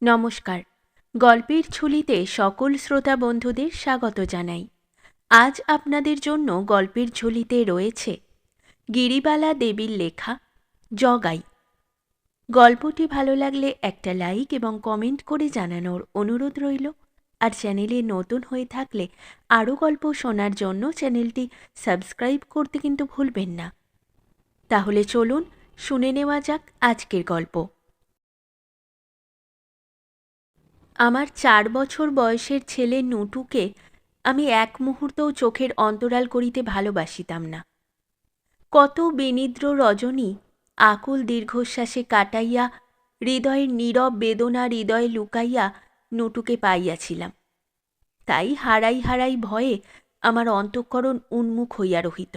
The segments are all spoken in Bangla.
নমস্কার। গল্পের ঝুলিতে সকল শ্রোতা বন্ধুদের স্বাগত জানাই। আজ আপনাদের জন্য গল্পের ঝুলিতে রয়েছে গিরিবালা দেবীর লেখা জগাই। গল্পটি ভালো লাগলে একটা লাইক এবং কমেন্ট করে জানানোর অনুরোধ রইল। আর চ্যানেলে নতুন হয়ে থাকলে আরও গল্প শোনার জন্য চ্যানেলটি সাবস্ক্রাইব করতে কিন্তু ভুলবেন না। তাহলে চলুন শুনে নেওয়া যাক আজকের গল্প। আমার 4 বছর বয়সের ছেলে নুটুকে আমি এক মুহূর্তও চোখের অন্তরাল করিতে ভালোবাসিতাম না। কত বিনিদ্র রজনী আকুল দীর্ঘশ্বাসে কাটাইয়া, হৃদয়ের নীরব বেদনা হৃদয়ে লুকাইয়া নুটুকে পাইয়াছিলাম। তাই হারাই হারাই ভয়ে আমার অন্তঃকরণ উন্মুখ হইয়া রহিত।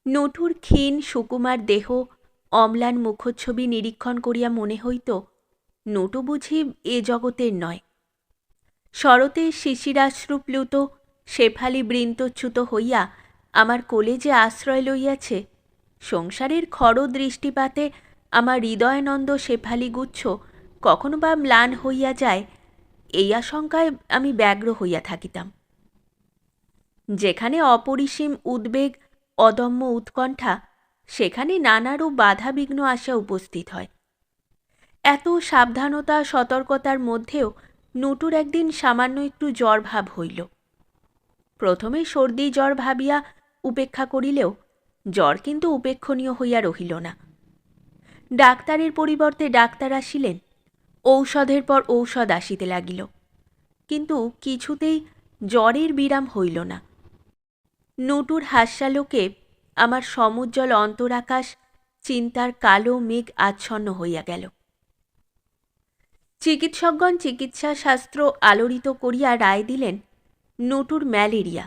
নুটুর ক্ষীণ সুকুমার দেহ, অম্লান মুখচ্ছবি নিরীক্ষণ করিয়া মনে হইত নুটু বুঝি এ জগতের নয়। শরতে শিশিরাশ্রুপ্লুত শেফালি বৃন্তচ্যুত হইয়া আমার কোলে যে আশ্রয় লইয়াছে, সংসারের খর দৃষ্টিপাতে আমার হৃদয়ানন্দ শেফালিগুচ্ছ কখনো বা ম্লান হইয়া যায়, এই আশঙ্কায় আমি ব্যগ্র হইয়া থাকিতাম। যেখানে অপরিসীম উদ্বেগ, অদম্য উৎকণ্ঠা, সেখানে নানারূপ বাধাবিঘ্ন আসিয়া উপস্থিত হয়। এত সাবধানতা সতর্কতার মধ্যেও নুটুর একদিন সামান্য একটু জ্বর ভাব হইল। প্রথমে সর্দি জ্বর ভাবিয়া উপেক্ষা করিলেও জ্বর কিন্তু উপেক্ষণীয় হইয়া রহিল না। ডাক্তারের পরিবর্তে ডাক্তার আসিলেন, ঔষধের পর ঔষধ আসিতে লাগিল, কিন্তু কিছুতেই জ্বরের বিরাম হইল না। নুটুর হাস্যালোকে আমার সমুজ্জ্বল অন্তরাকাশ চিন্তার কালো মেঘ আচ্ছন্ন হইয়া গেল। চিকিৎসকগণ চিকিৎসা শাস্ত্র আলোড়িত করিয়া রায় দিলেন নুটুর ম্যালেরিয়া,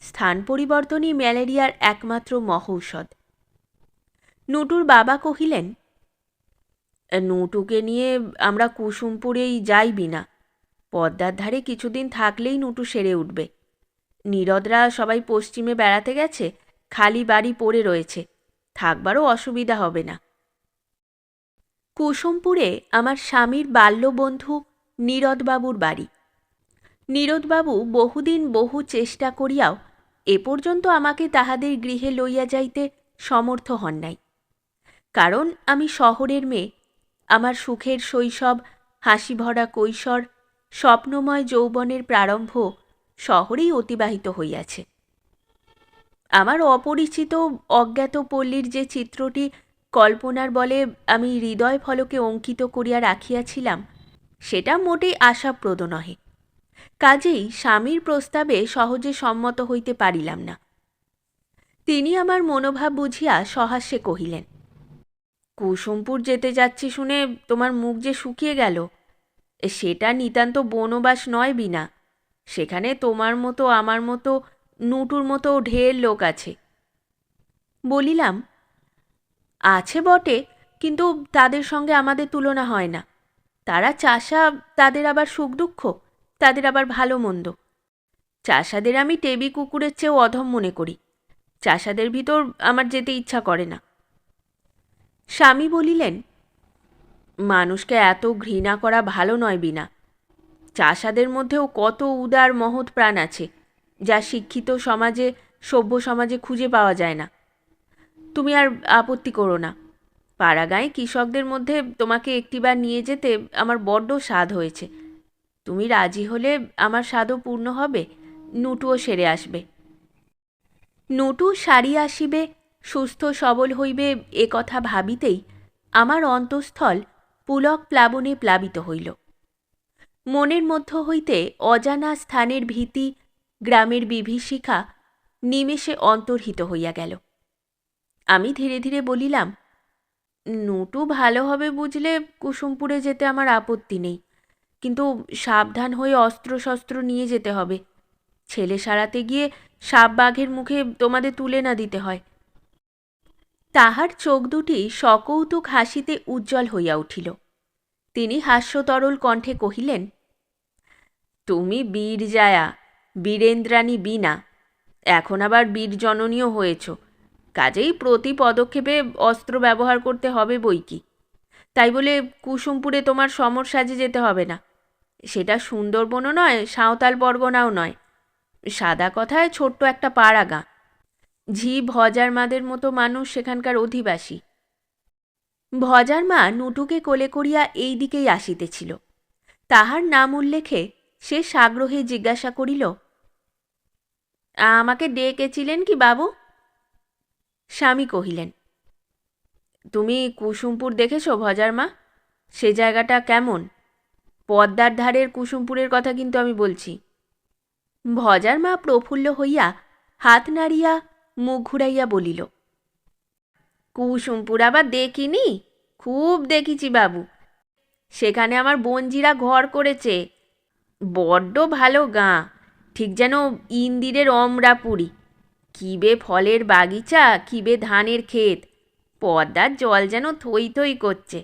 স্থান পরিবর্তনই ম্যালেরিয়ার একমাত্র মহৌষধ। নুটুর বাবা কহিলেন, নুটুকে নিয়ে আমরা কুসুমপুরেই যাইবি না, পদ্মার ধারে কিছুদিন থাকলেই নুটু সেরে উঠবে। নীরদরা সবাই পশ্চিমে বেড়াতে গেছে, খালি বাড়ি পড়ে রয়েছে, থাকবারও অসুবিধা হবে না। কুসুমপুরে আমার স্বামীর বাল্যবন্ধু নীরদবাবুর বাড়ি। নীরদবাবু বহুদিন বহু চেষ্টা করিয়াও এ পর্যন্ত আমাকে তাহাদের গৃহে লইয়া যাইতে সমর্থ হন নাই। কারণ আমি শহরের মেয়ে, আমার সুখের শৈশব, হাসিভরা কৈশোর, স্বপ্নময় যৌবনের প্রারম্ভ শহরেই অতিবাহিত হইয়াছে। আমার অপরিচিত অজ্ঞাত পল্লীর যে চিত্রটি কল্পনার বলে আমি হৃদয় ফলকে অঙ্কিত করিয়া রাখিয়াছিলাম, সেটা মোটেই আশাপ্রদ নহে। কাজেই স্বামীর প্রস্তাবে সহজে সম্মত হইতে পারিলাম না। তিনি আমার মনোভাব বুঝিয়া সহাস্যে কহিলেন, কুসুমপুর যেতে যাচ্ছি শুনে তোমার মুখ যে শুকিয়ে গেল, সেটা নিতান্ত বনবাস নয় বিনা। সেখানে তোমার মতো, আমার মতো, নুটুর মতো ঢের লোক আছে। বলিলাম, আছে বটে, কিন্তু তাদের সঙ্গে আমাদের তুলনা হয় না। তারা চাষা, তাদের আবার সুখ দুঃখ, তাদের আবার ভালো মন্দ। চাষাদের আমি টেবি কুকুরের চেয়েও অধম মনে করি। চাষাদের ভিতর আমার যেতে ইচ্ছা করে না। স্বামী বলিলেন, মানুষকে এত ঘৃণা করা ভালো নয় বিনা। চাষাদের মধ্যেও কত উদার মহৎ প্রাণ আছে, যা শিক্ষিত সমাজে, সভ্য সমাজে খুঁজে পাওয়া যায় না। তুমি আর আপত্তি করো না। পাড়াগাঁয়ে কৃষকদের মধ্যে তোমাকে একটিবার নিয়ে যেতে আমার বড্ড স্বাদ হয়েছে। তুমি রাজি হলে আমার স্বাদও পূর্ণ হবে, নুটুও সেরে আসবে। নুটু সারি আসিবে, সুস্থ সবল হইবে, এ কথা ভাবিতেই আমার অন্তঃস্থল পুলক প্লাবনে প্লাবিত হইল। মনের মধ্য হইতে অজানা স্থানের ভীতি, গ্রামের বিভীষিকা নিমেষে অন্তর্হিত হইয়া গেল। আমি ধীরে ধীরে বলিলাম, নুটু ভালো হবে বুঝলে কুসুমপুরে যেতে আমার আপত্তি নেই, কিন্তু সাবধান হয়ে অস্ত্রশস্ত্র নিয়ে যেতে হবে। ছেলে সারাতে গিয়ে সাপ বাঘের মুখে তোমাদের তুলে না দিতে হয়। তাহার চোখ দুটি সকৌতুক হাসিতে উজ্জ্বল হইয়া উঠিল। তিনি হাস্যতরল কণ্ঠে কহিলেন, তুমি বীর জায়া, বীরেন্দ্রাণী বীণা, এখন আবার বীর জননীও হয়েছ, কাজেই প্রতি পদক্ষেপে অস্ত্র ব্যবহার করতে হবে বই কি। তাই বলে কুসুমপুরে তোমার সমর সাজে যেতে হবে না। সেটা সুন্দরবনও নয়, সাঁওতাল পরগনাও নয়, সাদা কথায় ছোট্ট একটা পাড়া গাঁ। ঝি ভজার মাদের মতো মানুষ সেখানকার অধিবাসী। ভজার মা নুটুকে কোলে করিয়া এই দিকেই আসিতেছিল। তাহার নাম উল্লেখে সে সাগ্রহে জিজ্ঞাসা করিল, আমাকে ডেকেছিলেন কি বাবু? স্বামী কহিলেন, তুমি কুসুমপুর দেখেছ ভজার মা? সে জায়গাটা কেমন? পদ্মার ধারের কুসুমপুরের কথা কিন্তু আমি বলছি। ভজার মা প্রফুল্ল হইয়া হাত নাড়িয়া মুখ ঘুরাইয়া বলিল, কুসুমপুর আবার দেখিনি? খুব দেখিছি বাবু। সেখানে আমার বোনঝিরা ঘর করেছে। বড্ড ভালো গাঁ, ঠিক যেন ইন্দিরের অমরাপুরি। কিবে ফলের বাগিচা, কিবে ধানের ক্ষেত, পদ্মার জল যেন থই থই করছে।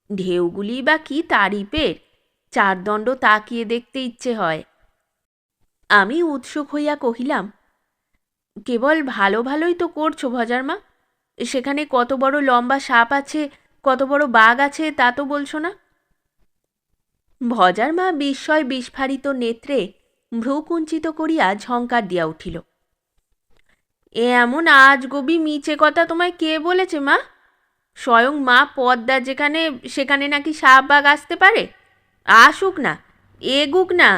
ঢেউগুলি বা কি তারিপের, চারদণ্ড তাকিয়ে দেখতে ইচ্ছে হয়। আমি উৎসুক হইয়া কহিলাম, কেবল ভালো ভালোই তো করছো ভজার মা। সেখানে কত বড় লম্বা সাপ আছে, কত বড় বাঘ আছে তা তো বলছো না। ভজার মা বিস্ময় বিস্ফারিত নেত্রে ভ্রু কুঞ্চিত করিয়া ঝঙ্কার দিয়া উঠিল, এমন আজগবি মিছে কথা তোমায় কে বলেছে মা? স্বয়ং মা পদ্মা যেখানে, সেখানে নাকি সাপ বাঘ আসতে পারে? আসুক না, এগুক না,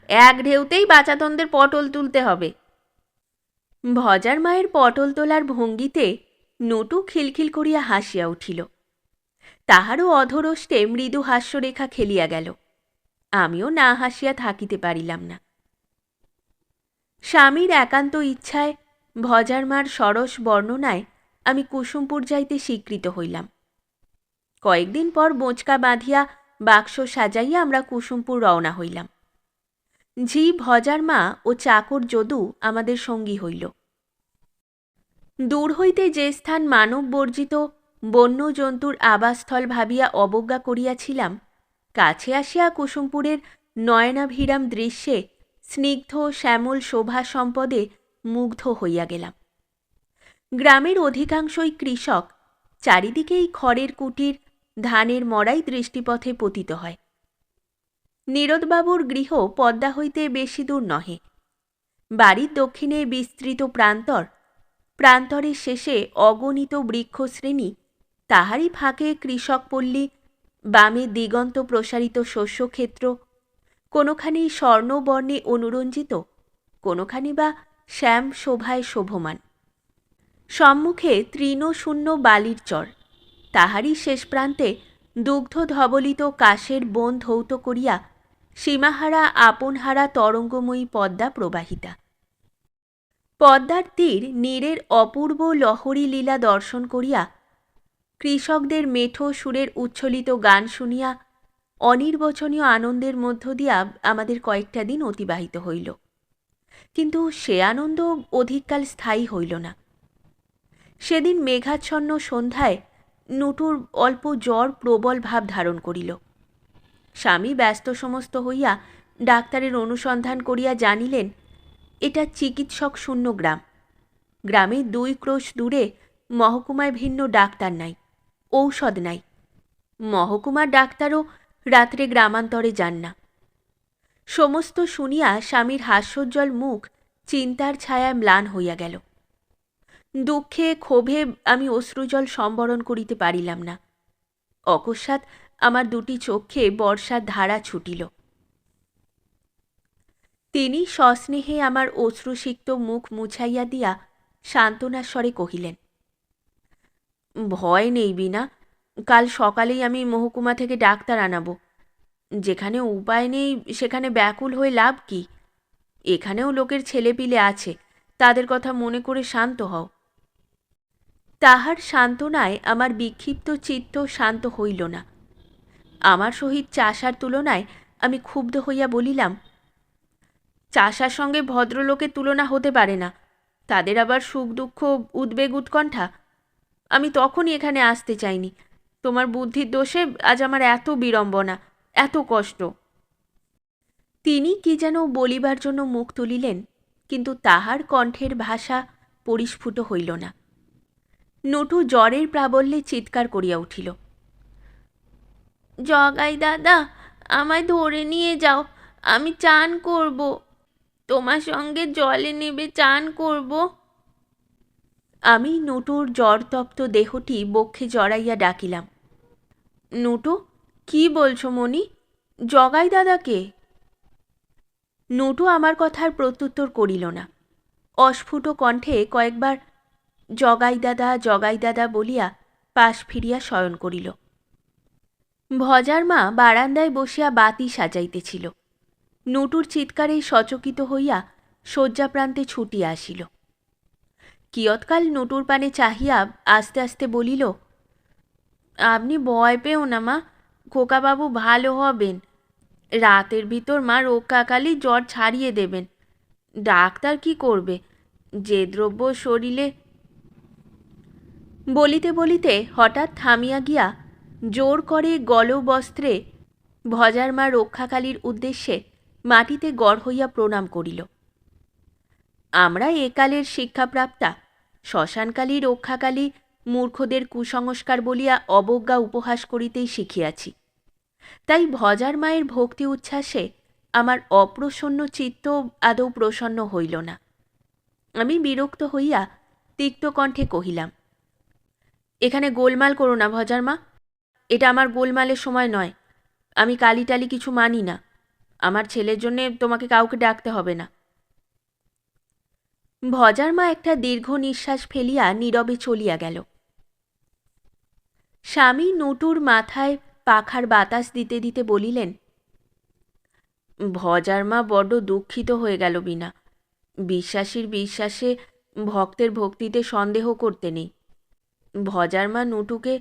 এক ঢেউতেই বাচাতনদের পটল তুলতে হবে। ভজার মায়ের পটল তোলার ভঙ্গিতে নটু খিলখিল করিয়া হাসিয়া উঠিল। তাহারও অধরষ্টে মৃদু হাস্যরেখা খেলিয়া গেল। আমিও না হাসিয়া থাকিতে পারিলাম না। স্বামীর একান্ত ইচ্ছায় ভজার মার সরস বর্ণনায় আমি কুসুমপুর যাইতে স্বীকৃত হইলাম। কয়েকদিন পর বোঁচকা বাঁধিয়া বাক্স সাজাইয়া আমরা কুসুমপুর রওনা হইলাম। ঝি ভজার মা ও চাকর যদু আমাদের সঙ্গী হইল। দূর হইতে যে স্থান মানব বর্জিত বন্য জন্তুর আবাসস্থল ভাবিয়া অবজ্ঞা করিয়াছিলাম, কাছে আসিয়া কুসুমপুরের নয়নাভিরাম দৃশ্যে স্নিগ্ধ শ্যামল শোভা সম্পদে মুগ্ধ হইয়া গেলাম। গ্রামের অধিকাংশই কৃষক, চারিদিকেই খড়ের কুটির, ধানের মড়াই দৃষ্টিপথে পতিত হয়। নীরদবাবুর গৃহ পদ্মা হইতে বেশি দূর নহে। বাড়ির দক্ষিণে বিস্তৃত প্রান্তর, প্রান্তরের শেষে অগণিত বৃক্ষশ্রেণী, তাহারই ফাঁকে কৃষকপল্লী, বামে দিগন্ত প্রসারিত শস্যক্ষেত্র, কোনোখানি স্বর্ণবর্ণে অনুরঞ্জিত, কোনোখানি বা শ্যাম শোভায় শোভমান। সম্মুখে তৃণশূন্য বালির চর, তাহারই শেষ প্রান্তে দুগ্ধ ধবলিত কাশের বন ধৌত করিয়া সীমাহারা আপনহারা তরঙ্গময়ী পদ্মা প্রবাহিতা। পদ্মার তীর নীরের অপূর্ব লহরী লীলা দর্শন করিয়া, কৃষকদের মেঠো সুরের উচ্ছ্বলিত গান শুনিয়া অনির্বচনীয় আনন্দের মধ্য দিয়া আমাদের কয়েকটা দিন অতিবাহিত হইল। কিন্তু সে আনন্দ অধিককাল স্থায়ী হইল না। সেদিন মেঘাচ্ছন্ন সন্ধ্যায় নুটুর অল্প জ্বর প্রবল ভাব ধারণ করিল। স্বামী ব্যস্ত সমস্ত হইয়া ডাক্তারের অনুসন্ধান করিয়া জানিলেন, এটা চিকিৎসক শূন্য গ্রাম। গ্রামে 2 ক্রোশ দূরে মহকুমায় ভিন্ন ডাক্তার নাই, ঔষধ নাই। মহকুমার ডাক্তারও রাত্রে গ্রামান্তরে যান না। সমস্ত শুনিয়া স্বামীর হাস্যোজ্জ্বল মুখ চিন্তার ছায়ায় ম্লান হইয়া গেল। দুঃখে ক্ষোভে আমি অশ্রুজল সম্বরণ করিতে পারিলাম না। অকস্মাৎ আমার 2টি চক্ষে বর্ষার ধারা ছুটিল। তিনি সস্নেহে আমার অশ্রুসিক্ত মুখ মুছাইয়া দিয়া সান্ত্বনার স্বরে কহিলেন, ভয় নেই বিনা, কাল সকালেই আমি মহকুমা থেকে ডাক্তার আনাব। যেখানে উপায় নেই সেখানে ব্যাকুল হয়ে লাভ কি? এখানেও লোকের ছেলেপিলে আছে, তাদের কথা মনে করে শান্ত হও। তাহার সান্ত্বনায় আমার বিক্ষিপ্ত চিত্ত শান্ত হইল না। আমার সহিত চাষার তুলনায় আমি ক্ষুব্ধ হইয়া বলিলাম, চাষার সঙ্গে ভদ্রলোকের তুলনা হতে পারে না। তাদের আবার সুখ দুঃখ উদ্বেগ উৎকণ্ঠা। আমি তখনই এখানে আসতে চাইনি। তোমার বুদ্ধির দোষে আজ আমার এত বিড়ম্বনা, এত কষ্ট। তিনি কি যেন বলিবার জন্য মুখ তুলিলেন, কিন্তু তাহার কণ্ঠের ভাষা পরিস্ফুট হইল না। নটু জ্বরের প্রাবল্যে চিৎকার করিয়া উঠিল, জগাই দাদা, আমায় ধরে নিয়ে যাও, আমি চান করব। তোমার সঙ্গে জলে নেবে চান করব। আমি নুটুর জ্বরতপ্ত দেহটি বক্ষে জড়াইয়া ডাকিলাম, নুটু, কি বলছো মণি? জগাই দাদাকে? নুটু আমার কথার প্রত্যুত্তর করিল না। অস্ফুট কণ্ঠে কয়েকবার জগাই দাদা বলিয়া পাশ ফিরিয়া শয়ন করিল। ভজার মা বারান্দায় বসিয়া বাতি সাজাইতেছিল। নুটুর চিৎকারে সচকিত হইয়া শয্যাপ্রান্তে ছুটিয়া আসিল। কিয়ৎকাল নুটুর পানে চাহিয়া আস্তে আস্তে বলিল, আপনি ভয় পেও না মা, খোকাবাবু ভালো হবেন। রাতের ভিতর মা রক্ষাকালী জ্বর ছাড়িয়ে দেবেন। ডাক্তার কি করবে, যে দ্রব্য শরীরে। বলিতে বলিতে হঠাৎ থামিয়া গিয়া জোর করে গলবস্ত্রে ভজার মা রক্ষাকালীর উদ্দেশ্যে মাটিতে গড় হইয়া প্রণাম করিল। আমরা একালের শিক্ষাপ্রাপ্তা শ্মশানকালী রক্ষাকালী মূর্খদের কুসংস্কার বলিয়া অবজ্ঞা উপহাস করিতেই শিখিয়াছি। তাই ভজার মায়ের ভক্তি উচ্ছ্বাসে আমার অপ্রসন্ন চিত্ত আদৌ প্রসন্ন হইল না। আমি বিরক্ত হইয়া তিক্ত কণ্ঠে কহিলাম, এখানে গোলমাল করো না ভজার মা, এটা আমার গোলমালের সময় নয়। আমি কালি টালি কিছু মানি না। আমার ছেলের জন্যে তোমাকে কাউকে ডাকতে হবে না। ভজার মা একটা দীর্ঘ নিঃশ্বাস ফেলিয়া নীরবে চলিয়া গেল। স্বামী নুটুর মাথায় পাখার বাতাস দিতে দিতে বলিলেন, ভজার মা বড্ড দুঃখিত হয়ে গেল বিনা। বিশ্বাসীর বিশ্বাসে, ভক্তের ভক্তিতে সন্দেহ করতে নেই। ভজার মা নুটুকে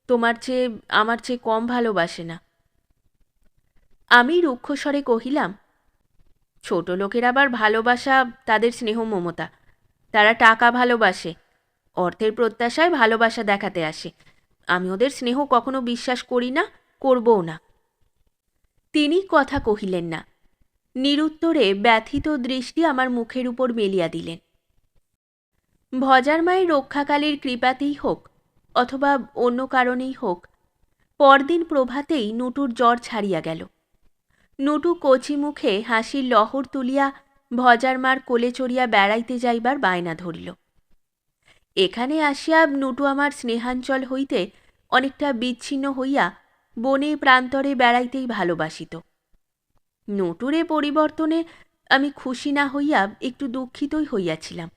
তোমার চেয়ে আমার চেয়ে কম ভালোবাসে না। আমি রুক্ষস্বরে কহিলাম, ছোট লোকের আবার ভালোবাসা তাদের স্নেহ মমতা। তারা টাকা ভালোবাসে, অর্থের প্রত্যাশায় ভালোবাসা দেখাতে আসে। আমি ওদের স্নেহ কখনো বিশ্বাস করি না, করবও না। তিনি কথা কহিলেন না। নিরুত্তরে ব্যথিত দৃষ্টি আমার মুখের উপর মেলিয়া দিলেন। ভজার মায়ের রক্ষাকালীর কৃপাতেই হোক অথবা অন্য কারণেই হোক, পরদিন প্রভাতেই নুটুর জ্বর ছাড়িয়া গেল। নুটু কচি মুখে হাসির লহর তুলিয়া ভজার মার কোলে চড়িয়া বেড়াইতে যাইবার বায়না ধরিল। এখানে আসিয়া নুটু আমার স্নেহাঞ্চল হইতে অনেকটা বিচ্ছিন্ন হইয়া বনে প্রান্তরে বেড়াইতেই ভালোবাসিত। নুটুরে পরিবর্তনে আমি খুশি না হইয়া একটু দুঃখিতই হইয়াছিলাম।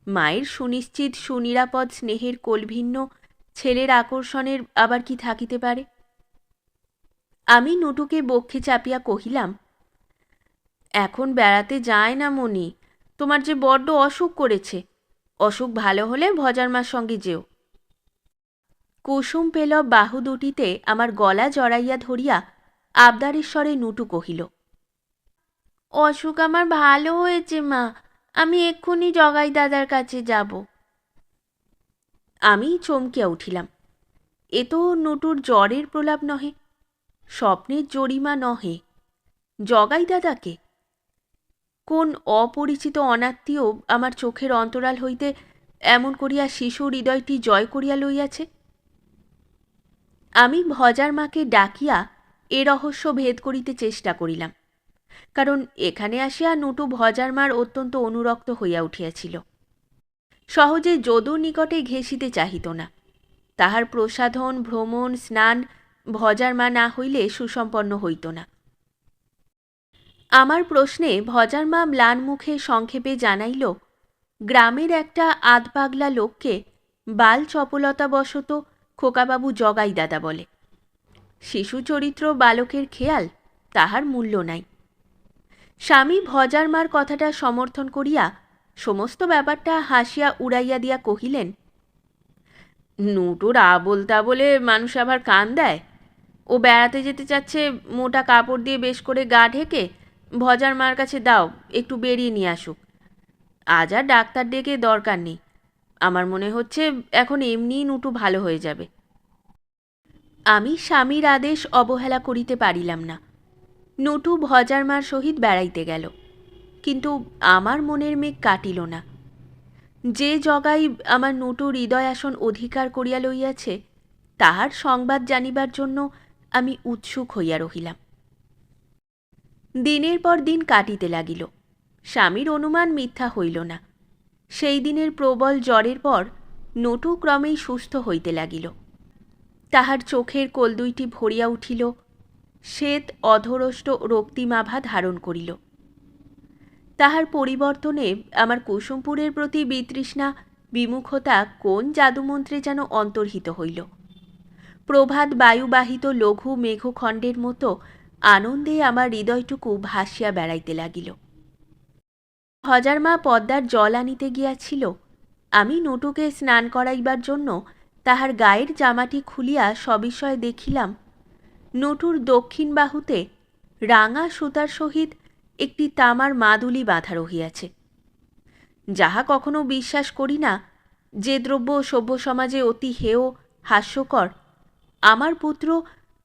মায়ের সুনিশ্চিত সুনিরাপদ স্নেহের কোলভিন্ন ছেলের আকর্ষণের আবার কি থাকিতে পারে? আমি নুটুকে বক্ষে চাপিয়া কহিলাম, এখন বেড়াতে যায় না মণি, তোমার যে বড্ড অসুখ করেছে। অসুখ ভালো হলে ভজার মার সঙ্গে যেও। কুসুম পেলব বাহু দুটিতে আমার গলা জড়াইয়া ধরিয়া আবদারেশ্বরে নুটু কহিল, অসুখ আমার ভালো হয়েছে মা, আমি এক্ষুনি জগাই দাদার কাছে যাব। আমি চমকিয়া উঠিলাম। এ তো নুটুর জ্বরের প্রলাপ নহে, স্বপ্নের জরিমা নহে। জগাই দাদাকে? কোন অপরিচিত অনাত্মীয় আমার চোখের অন্তরাল হইতে এমন করিয়া শিশু হৃদয়টি জয় করিয়া লইয়াছে? আমি ভজার মাকে ডাকিয়া এ রহস্য ভেদ করিতে চেষ্টা করিলাম, কারণ এখানে আসিয়া নুটু ভজার মার অত্যন্ত অনুরক্ত হইয়া উঠিয়াছিল। সহজে যদুর নিকটে ঘেঁষিতে চাহিত না। তাহার প্রসাধন, ভ্রমণ, স্নান ভজার মা না হইলে সুসম্পন্ন হইত না। আমার প্রশ্নে ভজার মা ম্লান মুখে সংক্ষেপে জানাইল, গ্রামের একটা আধপাগলা লোককে বাল চপলতাবশত খোকাবাবু জগাই দাদা বলে। শিশু চরিত্র বালকের খেয়াল, তাহার মূল্য নাই। স্বামী ভজার মার কথাটা সমর্থন করিয়া সমস্ত ব্যাপারটা হাসিয়া উড়াইয়া দিয়া কহিলেন, নুটুর আবোল তাবলে মানুষ আবার কান দেয়। ও বেড়াতে যেতে চাচ্ছে, মোটা কাপড় দিয়ে বেশ করে গা ঢেকে ভজার মার কাছে দাও, একটু বেরিয়ে নিয়ে আসুক। আজ আর ডাক্তার ডেকে দরকার নেই। আমার মনে হচ্ছে এখন এমনিই নুটু ভালো হয়ে যাবে। আমি স্বামীর আদেশ অবহেলা করিতে পারিলাম না। নুটু ভজার মার সহিত বেড়াইতে গেল, কিন্তু আমার মনের মেঘ কাটিল না। যে জগাই আমার নুটুর হৃদয় আসন অধিকার করিয়া লইয়াছে, তাহার সংবাদ জানিবার জন্য আমি উৎসুক হইয়া রহিলাম। দিনের পর দিন কাটিতে লাগিল। স্বামীর অনুমান মিথ্যা হইল না। সেই দিনের প্রবল জ্বরের পর নটু ক্রমেই সুস্থ হইতে লাগিল। তাহার চোখের কোল দুইটি ভরিয়া উঠিল, শ্বেত অধরষ্ট রক্তিমাভা ধারণ করিল। তাহার পরিবর্তনে আমার কুসুমপুরের প্রতি বিতৃষ্ণা বিমুখতা কোন জাদুমন্ত্রে যেন অন্তর্হিত হইল। প্রভাত বায়ুবাহিত লঘু মেঘখণ্ডের মতো আনন্দে আমার হৃদয়টুকু ভাসিয়া বেড়াইতে লাগিল। ভজার মা পদ্মার জল আনিতে গিয়াছিল। আমি নটুকে স্নান করাইবার জন্য তাহার গায়ের জামাটি খুলিয়া সবিষয়ে দেখিলাম, নটুর দক্ষিণ বাহুতে রাঙা সুতার সহিত একটি তামার মাদুলি বাঁধা রহিয়াছে। যাহা কখনো বিশ্বাস করি না, যে দ্রব্য সভ্য সমাজে অতি হেয় হাস্যকর, আমার পুত্র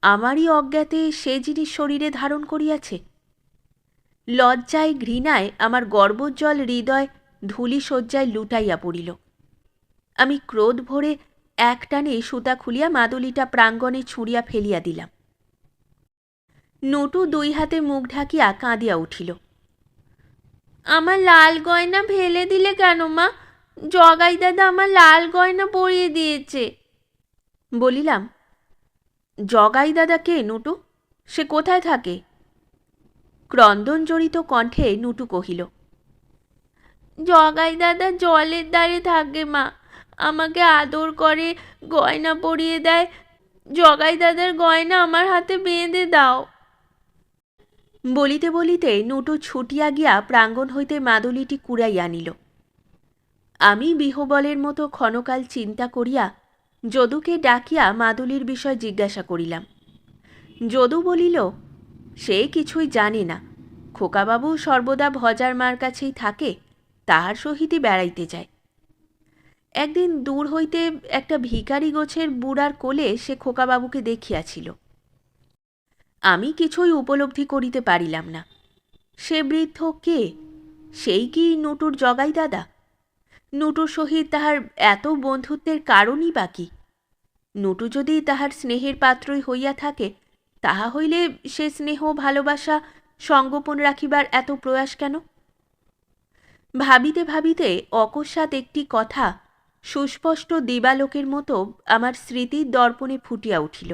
আমারই অজ্ঞাতে সে জিনিস শরীরে ধারণ করিয়াছে। লজ্জায় ঘৃণায় আমার গর্বোজ্জ্বল হৃদয় ধূলিশয্যায় লুটাইয়া পড়িল। আমি ক্রোধ ভরে একটানে সুতা খুলিয়া মাদুলিটা প্রাঙ্গণে ছুঁড়িয়া ফেলিয়া দিলাম। নটু দুই হাতে মুখ ঢাকিয়া কাঁদিয়া উঠিল। আমার লাল গয়না ফেলে দিলে কেন মা? জগাই দাদা আমার লাল গয়না পরিয়ে দিয়েছে। বলিলাম, জগাই দাদা কে নটু? সে কোথায় থাকে? ক্রন্দনজড়িত কণ্ঠে নটু কহিল, জগাই দাদা জলের দ্বারে থাকে মা, আমাকে আদর করে, গয়না পরিয়ে দেয়। জগাই দাদার গয়না আমার হাতে বেঁধে দাও। বলিতে বলিতে নটু ছুটিয়া গিয়া প্রাঙ্গণ হইতে মাদুলিটি কুড়াইয়া আনিল। আমি বিহবলের মতো ক্ষণকাল চিন্তা করিয়া যদুকে ডাকিয়া মাদুলির বিষয় জিজ্ঞাসা করিলাম। যদু বলিল, সে কিছুই জানে না, খোকাবাবু সর্বদা ভজার মার কাছেই থাকে, তাহার সহিতই বেড়াইতে যায়। একদিন দূর হইতে একটা ভিখারি গোছের বুড়ার কোলে সে খোকাবাবুকে দেখিয়াছিল। আমি কিছুই উপলব্ধি করিতে পারিলাম না। সে বৃদ্ধ কে? সেই কি নটুর জগাই দাদা? নটুর সহিত তাহার এত বন্ধুত্বের কারণই বা কি? নটু যদি তাহার স্নেহের পাত্রই হইয়া থাকে, তাহা হইলে সে স্নেহ ভালোবাসা সঙ্গোপন রাখিবার এত প্রয়াস কেন? ভাবিতে ভাবিতে অকস্মাৎ একটি কথা সুস্পষ্ট দিবালোকের মতো আমার স্মৃতির দর্পণে ফুটিয়া উঠিল।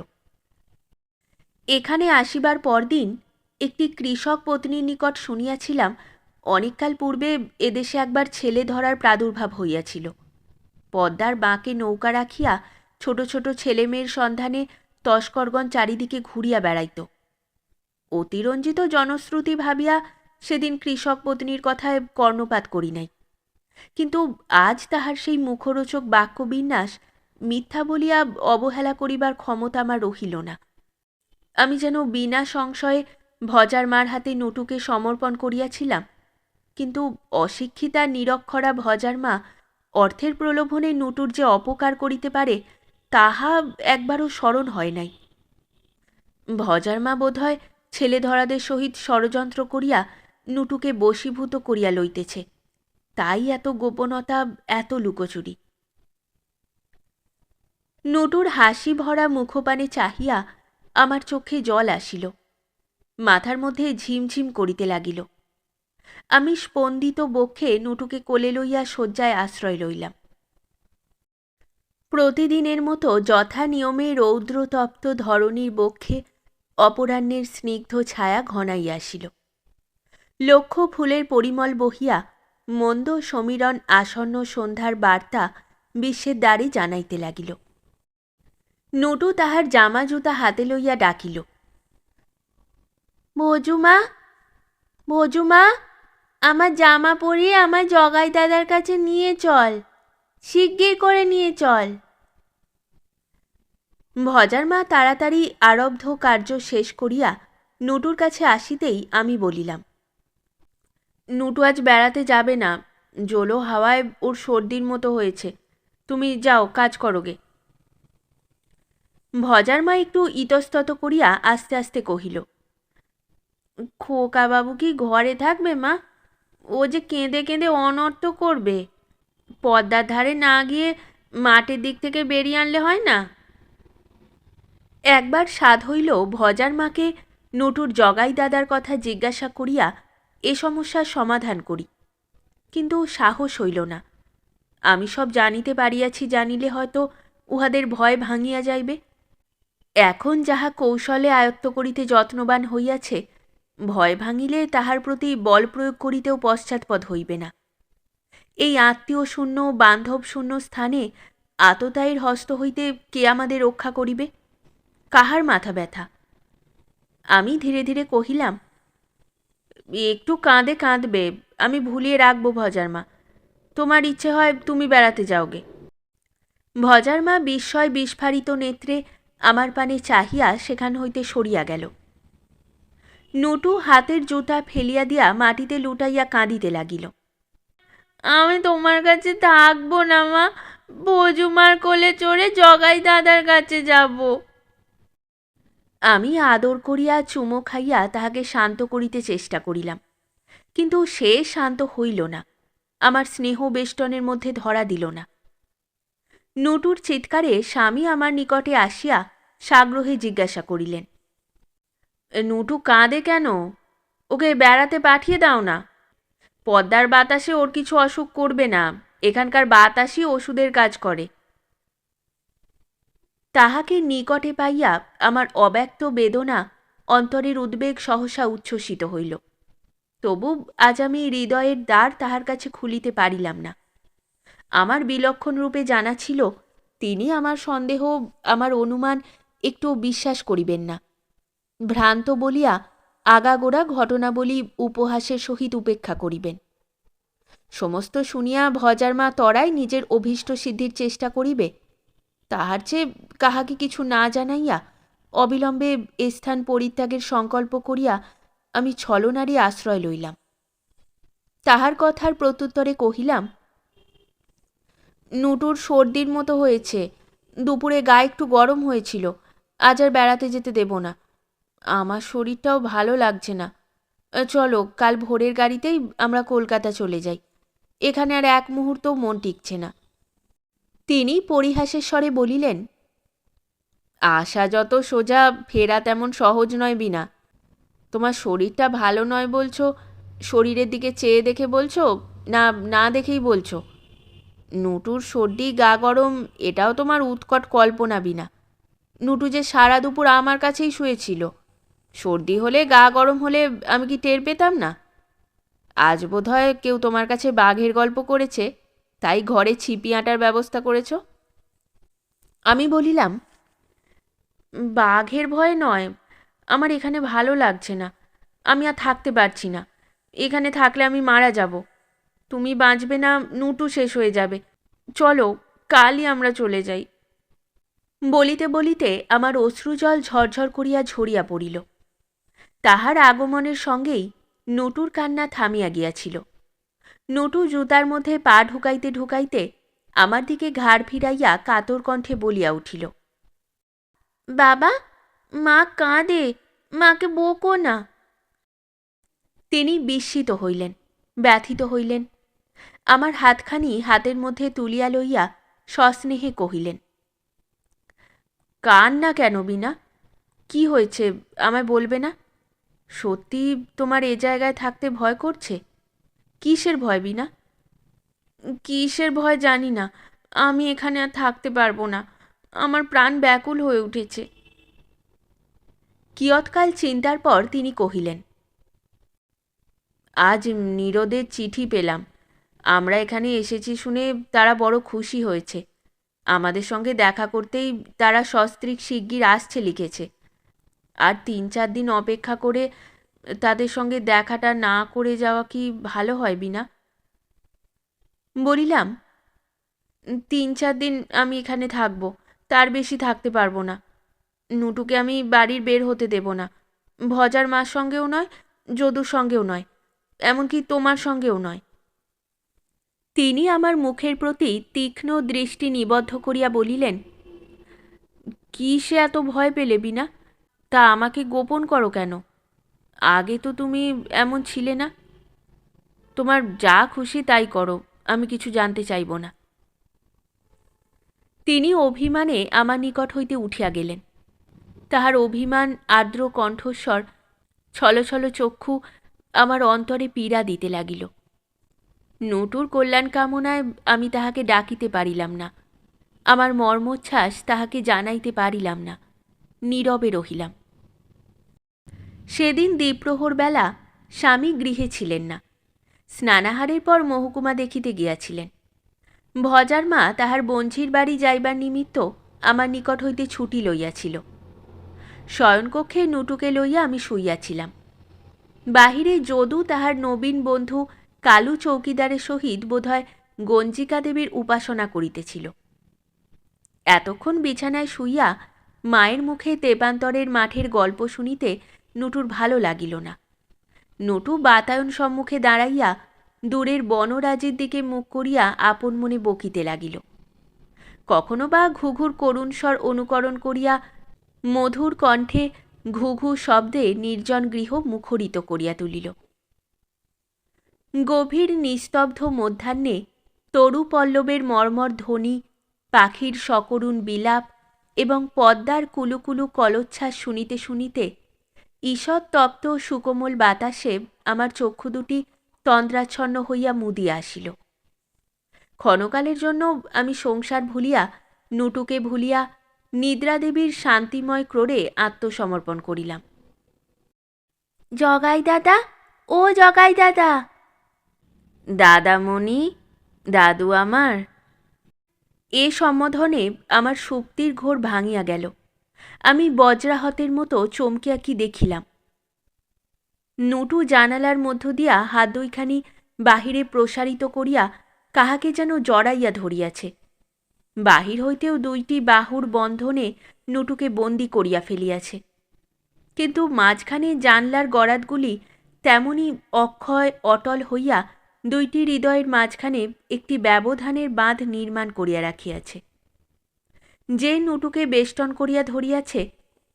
এখানে আসিবার পরদিন একটি কৃষক পত্নীর নিকট শুনিয়াছিলাম, অনেককাল পূর্বে এদেশে একবার ছেলে ধরার প্রাদুর্ভাব হইয়াছিল। পদ্মার বাঁকে নৌকা রাখিয়া ছোট ছোট ছেলেমেয়ের সন্ধানে তস্করগণ চারিদিকে ঘুরিয়া বেড়াইত। অতিরঞ্জিত জনশ্রুতি ভাবিয়া সেদিন কৃষক পত্নীর কথায় কর্ণপাত করি নাই, কিন্তু আজ তাহার সেই মুখরোচক বাক্যবিন্যাস মিথ্যা বলিয়া অবহেলা করিবার ক্ষমতা আমার রহিল না। আমি যেন বিনা সংশয়ে ভজার মার হাতে নটুকে সমর্পণ করিয়াছিলাম, কিন্তু অশিক্ষিতা নিরক্ষরা ভজার মা অর্থের প্রলোভনে নটুর যে অপকার করিতে পারে তাহা একবারও স্মরণ হয় নাই। ভজার মা বোধহয় ছেলে ধরাদের সহিত ষড়যন্ত্র করিয়া নটুকে বশীভূত করিয়া লইতেছে, তাই এত গোপনতা, এত লুকোচুরি। নটুর হাসি ভরা মুখপানে চাহিয়া আমার চোখে জল আসিল, মাথার মধ্যে ঝিমঝিম করিতে লাগিল। আমি স্পন্দিত বক্ষে নটুকে কোলে লইয়া শয্যায় আশ্রয় লইলাম। প্রতিদিনের মতো যথা নিয়মে রৌদ্রতপ্ত ধরণীর বক্ষে অপরাহ্নের স্নিগ্ধ ছায়া ঘনাইয়া আসিল। লক্ষ ফুলের পরিমল বহিয়া মন্দ সমীরণ আসন্ন সন্ধ্যার বার্তা বিশ্বের দ্বারে জানাইতে লাগিল। নটু তাহার জামা জুতা হাতে লইয়া ডাকিল, ভজুমা, ভজুমা, আমার জামা পরিয়ে আমার জগাই দাদার কাছে নিয়ে চল, শিগগির করে নিয়ে চল। ভজার মা তাড়াতাড়ি আরব্ধ কার্য শেষ করিয়া নটুর কাছে আসিতেই আমি বলিলাম, নটু আজ বেড়াতে যাবে না, জলো হাওয়ায় ওর সর্দির মতো হয়েছে, তুমি যাও কাজ করোগে। ভজার মা একটু ইতস্তত করিয়া আস্তে আস্তে কহিল, খোকাবাবু কি ঘরে থাকবে মা? ও যে কেঁদে কেঁদে অনর্থ করবে। পদ্মার ধারে না গিয়ে মাঠের দিক থেকে বেরিয়ে আনলে হয় না? একবার সাধ হইল ভজার মাকে নটুর জগাই দাদার কথা জিজ্ঞাসা করিয়া এ সমস্যার সমাধান করি, কিন্তু সাহস হইল না। আমি সব জানিতে পারিয়াছি জানিলে হয়তো উহাদের ভয় ভাঙিয়া যাইবে। এখন যাহা কৌশলে আয়ত্ত করিতে যত্নবান হইয়াছে, ভয় ভাঙিলে তাহার প্রতি বল প্রয়োগ করিতেও পশ্চাৎপদ হইবে না। এই আত্মীয় শূন্য বান্ধব শূন্য স্থানে আততায়ীর হস্ত হইতে কে আমাদের রক্ষা করিবে? কাহার মাথা ব্যথা? আমি ধীরে ধীরে কহিলাম, একটু কাঁদে কাঁদবে, আমি ভুলিয়ে রাখবো ভজার মা। তোমার ইচ্ছে হয় তুমি বেড়াতে যাওগে। ভজার মা বিস্ময় বিস্ফারিত নেত্রে আমার পানে চাহিয়া সেখান হইতে সরিয়া গেল। নটু হাতের জুতা ফেলিয়া দিয়া মাটিতে লুটাইয়া কাঁদিতে লাগিল। আমি তোমার কাছে থাকবো না মা, বজুমার কোলে চড়ে জগাই দাদার কাছে যাব। আমি আদর করিয়া চুমো খাইয়া তাহাকে শান্ত করিতে চেষ্টা করিলাম, কিন্তু সে শান্ত হইল না, আমার স্নেহ বেষ্টনের মধ্যে ধরা দিল না। নটুর চিৎকারে স্বামী আমার নিকটে আসিয়া সাগ্রহে জিজ্ঞাসা করিলেন, নটু কাঁদে কেন? ওকে বেড়াতে পাঠিয়ে দাও না। পদ্মার বাতাসে ওর কিছু অসুখ করবে না, এখানকার বাতাসই ওষুধের কাজ করে। তাহাকে নিকটে পাইয়া আমার অব্যক্ত বেদনা অন্তরের উদ্বেগ সহসা উচ্ছ্বসিত হইল। তবু আজ আমি হৃদয়ের দ্বার তাহার কাছে খুলিতে পারিলাম না। আমার বিলক্ষণ রূপে জানা ছিল তিনি আমার সন্দেহ, আমার অনুমান একটু বিশ্বাস করিবেন না। ভ্রান্ত বলিয়া আগাগোড়া ঘটনাবলী উপহাসের সহিত উপেক্ষা করিবেন। সমস্ত শুনিয়া ভজার মা তরাই নিজের অভীষ্ট সিদ্ধির চেষ্টা করিবে, তাহার চেয়ে কাহাকে কিছু না জানাইয়া অবিলম্বে এ স্থান পরিত্যাগের সংকল্প করিয়া আমি ছলনারই আশ্রয় লইলাম। তাহার কথার প্রত্যুত্তরে কহিলাম, নুটুর সর্দির মতো হয়েছে, দুপুরে গায়ে একটু গরম হয়েছিল, আজ আর বেড়াতে যেতে দেব না। আমার শরীরটাও ভালো লাগছে না। চলো, কাল ভোরের গাড়িতেই আমরা কলকাতা চলে যাই, এখানে আর এক মুহূর্তও মন টিকছে না। তিনি পরিহাসের স্বরে বলিলেন, আসা যত সোজা, ফেরা তেমন সহজ নয় বিনা। তোমার শরীরটা ভালো নয় বলছো, শরীরের দিকে চেয়ে দেখে বলছো না না দেখেই বলছো? নুটুর সর্দি গা গরম এটাও তোমার উৎকট কল্পনা বিনা। নুটু যে সারা দুপুর আমার কাছেই শুয়েছিল, সর্দি হলে গা গরম হলে আমি কি টের পেতাম না? আজ বোধহয় কেউ তোমার কাছে বাঘের গল্প করেছে, তাই ঘরে ছিপি আঁটার ব্যবস্থা করেছ। আমি বলিলাম, বাঘের ভয় নয়, আমার এখানে ভালো লাগছে না, আমি আর থাকতে পারছি না। এখানে থাকলে আমি মারা যাব, তুমি বাঁচবে না, নুটু শেষ হয়ে যাবে। চলো, কালই আমরা চলে যাই। বলিতে বলিতে আমার অশ্রুজল ঝরঝর করিয়া ঝরিয়া পড়িল। তাহার আগমনের সঙ্গেই নটুর কান্না থামিয়া গিয়াছিল। নটু জুতার মধ্যে পা ঢুকাইতে ঢুকাইতে আমার দিকে ঘাড় ফিরাইয়া কাতর কণ্ঠে বলিয়া উঠিল, বাবা, মা কাঁদে, মাকে বকো না। তিনি বিস্মিত হইলেন, ব্যথিত হইলেন। আমার হাতখানি হাতের মধ্যে তুলিয়া লইয়া সস্নেহে কহিলেন, কান্না কেন বিনা? কি হয়েছে আমায় বলবে না? সত্যি তোমার এ জায়গায় থাকতে ভয় করছে? কিসের ভয় বিনা? কিসের ভয় জানি না, আমি এখানে আর থাকতে পারবো না, আমার প্রাণ ব্যাকুল হয়ে উঠেছে। কিয়ৎকাল চিন্তার পর তিনি কহিলেন, আজ নীরদের চিঠি পেলাম, আমরা এখানে এসেছি শুনে তারা বড় খুশি হয়েছে। আমাদের সঙ্গে দেখা করতেই তারা সস্ত্রীক শিগগির আসছে লিখেছে। আর ৩-৪ দিন অপেক্ষা করে তাদের সঙ্গে দেখাটা না করে যাওয়া কি ভালো হয় বিনা? বলিলাম, ৩-৪ দিন আমি এখানে থাকবো, তার বেশি থাকতে পারবো না। নুটুকে আমি বাড়ির বের হতে দেব না, ভজার মার সঙ্গেও নয়, যদুর সঙ্গেও নয়, এমনকি তোমার সঙ্গেও নয়। তিনি আমার মুখের প্রতি তীক্ষ্ণ দৃষ্টি নিবদ্ধ করিয়া বলিলেন, কি সে এত ভয় পেলে বিনা? তা আমাকে গোপন করো কেন? আগে তো তুমি এমন ছিলে না। তোমার যা খুশি তাই করো, আমি কিছু জানতে চাইব না। তিনি অভিমানে আমার নিকট হইতে উঠিয়া গেলেন। তাহার অভিমান আর্দ্র কণ্ঠস্বর, ছলছল চক্ষু আমার অন্তরে পীড়া দিতে লাগিল। নটুর কল্যাণ কামনায় আমি তাহাকে ডাকিতে পারিলাম না, আমার মর্মোচ্ছ্বাস তাহাকে জানাইতে পারিলাম না, নীরবে রহিলাম। সেদিন দ্বিপ্রহর বেলা স্বামী গৃহে ছিলেন না, স্নানাহারের পর মহকুমা দেখিতে গিয়াছিলেন। ভজার মা তাহার বঞ্ঝির বাড়ি যাইবার নিমিত্ত আমার নিকট হইতে ছুটি লইয়াছিল। শয়নকক্ষে নুটুকে লইয়া আমি শুইয়াছিলাম। বাহিরে যদু তাহার নবীন বন্ধু কালু চৌকিদারের সহিত বোধহয় গঞ্জিকা দেবীর উপাসনা করিতেছিল। এতক্ষণ বিছানায় শুইয়া মায়ের মুখে তেপান্তরের মাঠের গল্প শুনিতে নুটুর ভালো লাগিল না। নটু বাতায়ন সম্মুখে দাঁড়াইয়া দূরের বনরাজির দিকে মুখ করিয়া আপন মনে বকিতে লাগিল। কখনো বা ঘুঘুর করুণ স্বর অনুকরণ করিয়া মধুর কণ্ঠে ঘুঘু শব্দে নির্জন গৃহ মুখরিত করিয়া তুলিল। গভীর নিস্তব্ধ মধ্যাহ্নে তরু পল্লবের মর্মর ধ্বনি, পাখির সকরুণ বিলাপ এবং পদ্মার কুলুকুলু কলোচ্ছ্বাস শুনিতে শুনিতে ঈষৎ তপ্ত সুকোমল বাতাসে আমার চক্ষু দুটি তন্দ্রাচ্ছন্ন হইয়া মুদিয়া আসিল। ক্ষণকালের জন্য আমি সংসার ভুলিয়া, নুটুকে ভুলিয়া নিদ্রাদেবীর শান্তিময় ক্রোড়ে আত্মসমর্পণ করিলাম। জগাই দাদা, ও জগাই দাদা! দাদামণি, দাদু আমার! এ সম্বোধনে আমার সুপ্তির ঘোর ভাঙিয়া গেল। আমি বজ্রাহতের মতো চমকিয়া কি দেখিলাম। নুটু জানালার মধ্য দিয়া হাত দুইখানি বাহিরে প্রসারিত করিয়া কাহাকে যেন জড়াইয়া ধরিয়াছে। বাহির হইতেও দুইটি বাহুর বন্ধনে নুটুকে বন্দি করিয়া ফেলিয়াছে। কিন্তু মাঝখানে জানলার গরাদগুলি তেমনি অক্ষয় অটল হইয়া দুইটি হৃদয়ের মাঝখানে একটি ব্যবধানের বাঁধ নির্মাণ করিয়া রাখিয়াছে। যে নুটুকে বেষ্টন করিয়া ধরিয়াছে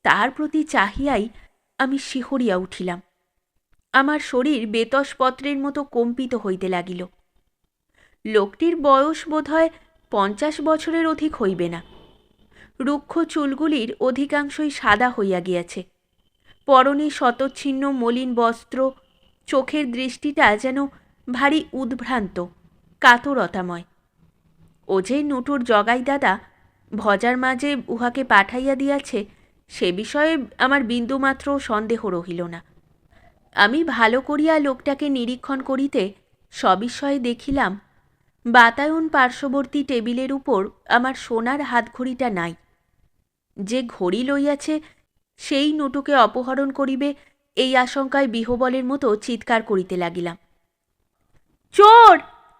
তাহার প্রতি চাহিয়াই আমি শিহরিয়া উঠিলাম। আমার শরীর বেতসপত্রের মতো কম্পিত হইতে লাগিল। লোকটির বয়স বোধহয় 50 বছরের অধিক হইবে না। রুক্ষ চুলগুলির অধিকাংশই সাদা হইয়া গিয়াছে। পরনে শতচ্ছিন্ন মলিন বস্ত্র, চোখের দৃষ্টিটা যেন ভারী উদ্ভ্রান্ত, কাতরতাময়। ও যে নুটুর জগাই দাদা, ভজার মাঝে উহাকে পাঠাইয়া দিয়াছে সে বিষয়ে আমার বিন্দুমাত্র সন্দেহ রহিল না। আমি ভালো করিয়া লোকটাকে নিরীক্ষণ করিতে সবিস্ময়ে দেখিলাম বাতায়ন পার্শ্ববর্তী টেবিলের উপর আমার সোনার হাতঘড়িটা নাই। যে ঘড়ি লইয়াছে সেই নুটুকে অপহরণ করিবে এই আশঙ্কায় বিহবলের মতো চিৎকার করিতে লাগিলাম। চোর!